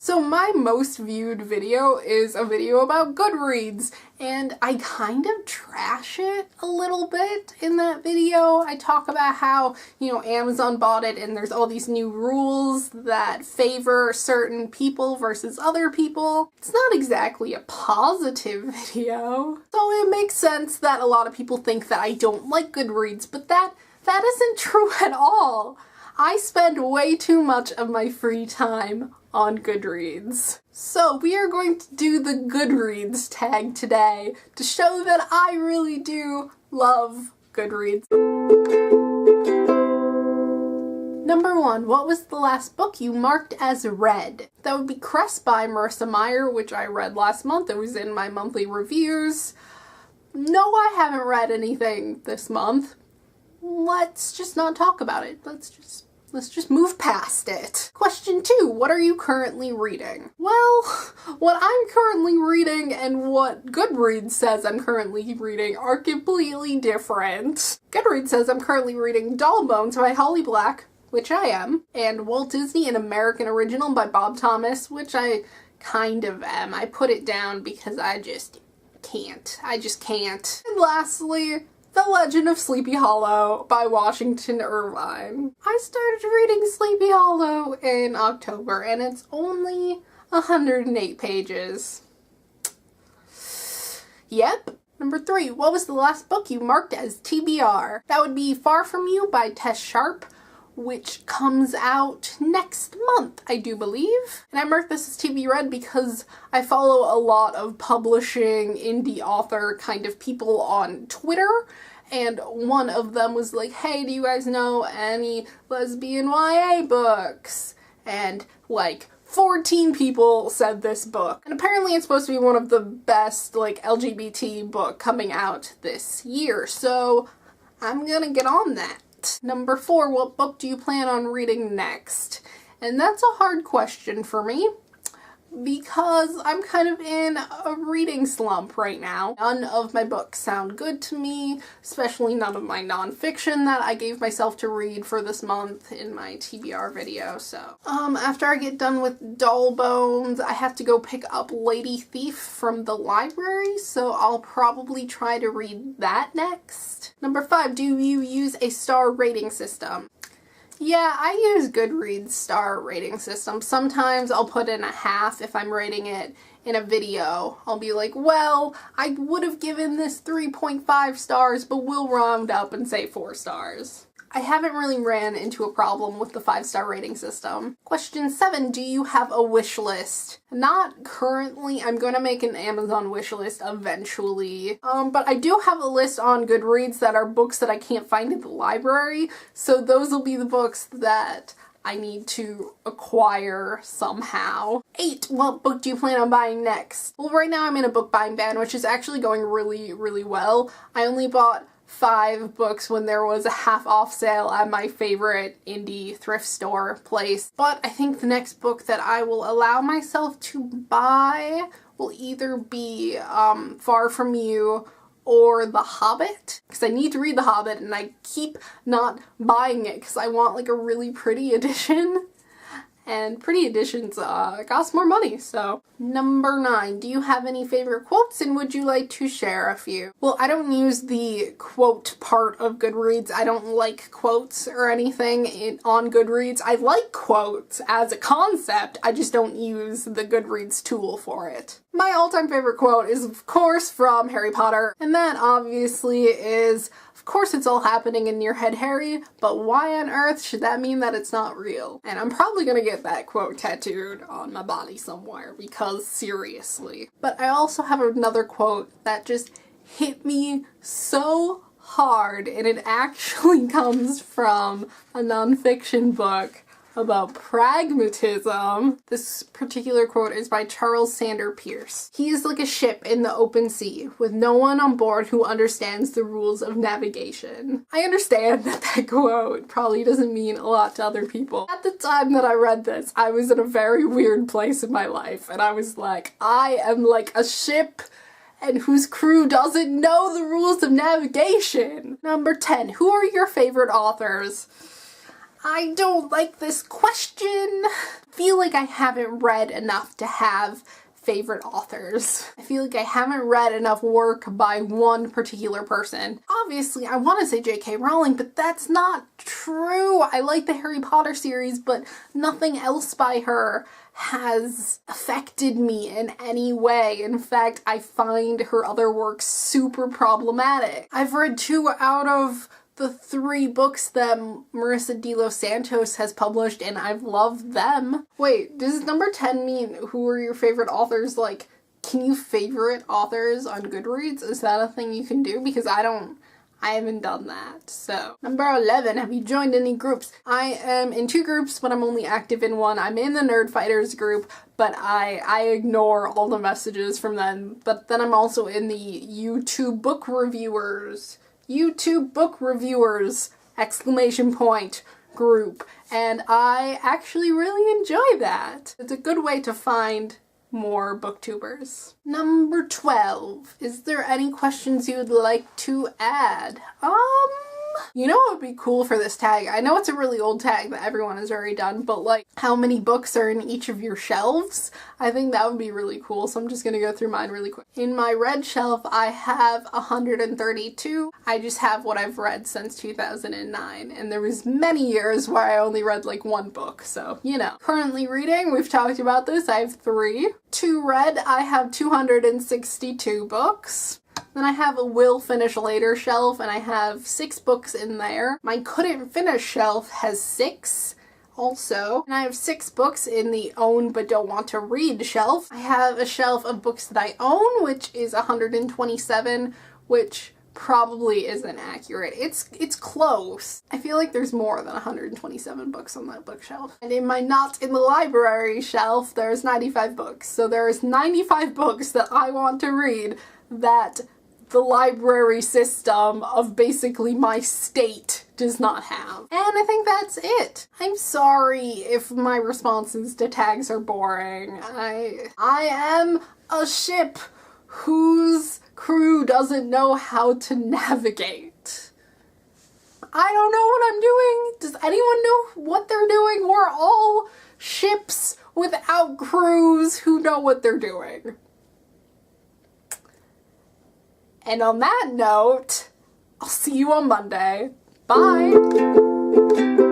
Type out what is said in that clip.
So my most viewed video is a video about Goodreads, and I kind of trash it a little bit in that video. I talk about how, Amazon bought it and there's all these new rules that favor certain people versus other people. It's not exactly a positive video. So it makes sense that a lot of people think that I don't like Goodreads, but that isn't true at all. I spend way too much of my free time on Goodreads. So we are going to do the Goodreads tag today to show that I really do love Goodreads. Number 1, what was the last book you marked as read? That would be Crest by Marissa Meyer, which I read last month. It was in my monthly reviews. No, I haven't read anything this month. Let's just not talk about it. Let's just move past it. Question 2, what are you currently reading? Well, what I'm currently reading and what Goodreads says I'm currently reading are completely different. Goodreads says I'm currently reading Doll Bones by Holly Black, which I am, and Walt Disney, an American Original by Bob Thomas, which I kind of am. I put it down because I just can't. And lastly, The Legend of Sleepy Hollow by Washington Irvine. I started reading Sleepy Hollow in October and it's only 108 pages. Yep. Number 3, what was the last book you marked as TBR? That would be Far From You by Tess Sharp, which comes out next month, I do believe. And I marked this as TBR read because I follow a lot of publishing indie author kind of people on Twitter, and one of them was like, hey, do you guys know any lesbian YA books? And like 14 people said this book. And apparently it's supposed to be one of the best LGBT book coming out this year, so I'm gonna get on that. Number 4, what book do you plan on reading next? And that's a hard question for me because I'm kind of in a reading slump right now. None of my books sound good to me, especially none of my nonfiction that I gave myself to read for this month in my TBR video. So, after I get done with Doll Bones, I have to go pick up Lady Thief from the library, so I'll probably try to read that next. Number 5, do you use a star rating system? Yeah, I use Goodreads star rating system. Sometimes I'll put in a half if I'm rating it in a video. I'll be like, well, I would have given this 3.5 stars, but we'll round up and say 4 stars. I haven't really ran into a problem with the 5-star rating system. Question 7, do you have a wish list? Not currently. I'm going to make an Amazon wish list eventually. But I do have a list on Goodreads that are books that I can't find at the library, so those will be the books that I need to acquire somehow. 8, what book do you plan on buying next? Well, right now I'm in a book buying ban, which is actually going really, really well. I only bought 5 books when there was a half off sale at my favorite indie thrift store place. But I think the next book that I will allow myself to buy will either be Far From You or The Hobbit, because I need to read The Hobbit and I keep not buying it because I want like a really pretty edition. And pretty editions cost more money, so. Number 9, do you have any favorite quotes and would you like to share a few? Well, I don't use the quote part of Goodreads. I don't like quotes or anything on Goodreads. I like quotes as a concept, I just don't use the Goodreads tool for it. My all-time favorite quote is, of course, from Harry Potter, and that obviously is, of course it's all happening in your head, Harry, but why on earth should that mean that it's not real? And I'm probably gonna get that quote tattooed on my body somewhere, because seriously. But I also have another quote that just hit me so hard, and it actually comes from a nonfiction book about pragmatism. This particular quote is by Charles Sander Peirce. He is like a ship in the open sea, with no one on board who understands the rules of navigation. I understand that that quote probably doesn't mean a lot to other people. At the time that I read this, I was in a very weird place in my life, and I was like, I am like a ship and whose crew doesn't know the rules of navigation. Number 10, who are your favorite authors? I don't like this question. I feel like I haven't read enough to have favorite authors. I feel like I haven't read enough work by one particular person. Obviously, I want to say J.K. Rowling, but that's not true. I like the Harry Potter series, but nothing else by her has affected me in any way. In fact, I find her other works super problematic. I've read 2 out of the 3 books that Marissa de Los Santos has published, and I've loved them. Wait, does number 10 mean who are your favorite authors? Like, can you favorite authors on Goodreads? Is that a thing you can do? Because I haven't done that. So, number 11, have you joined any groups? I am in 2 groups, but I'm only active in one. I'm in the Nerd Fighters group, but I ignore all the messages from them. But then I'm also in the YouTube book reviewers exclamation point group, and I actually really enjoy that. It's a good way to find more booktubers. Number 12. Is there any questions you would like to add? You know what would be cool for this tag? I know it's a really old tag that everyone has already done, but like how many books are in each of your shelves? I think that would be really cool, so I'm just gonna go through mine really quick. In my red shelf, I have 132. I just have what I've read since 2009, and there was many years where I only read like 1 book, so you know. Currently reading, we've talked about this, I have 3. To read, I have 262 books. Then I have a will finish later shelf, and I have 6 books in there. My couldn't finish shelf has 6 also. And I have 6 books in the own but don't want to read shelf. I have a shelf of books that I own, which is 127, which probably isn't accurate. It's close. I feel like there's more than 127 books on that bookshelf. And in my not in the library shelf, there's 95 books. So there's 95 books that I want to read that the library system of basically my state does not have. And I think that's it. I'm sorry if my responses to tags are boring. I am a ship whose crew doesn't know how to navigate. I don't know what I'm doing. Does anyone know what they're doing? We're all ships without crews who know what they're doing. And on that note, I'll see you on Monday. Bye!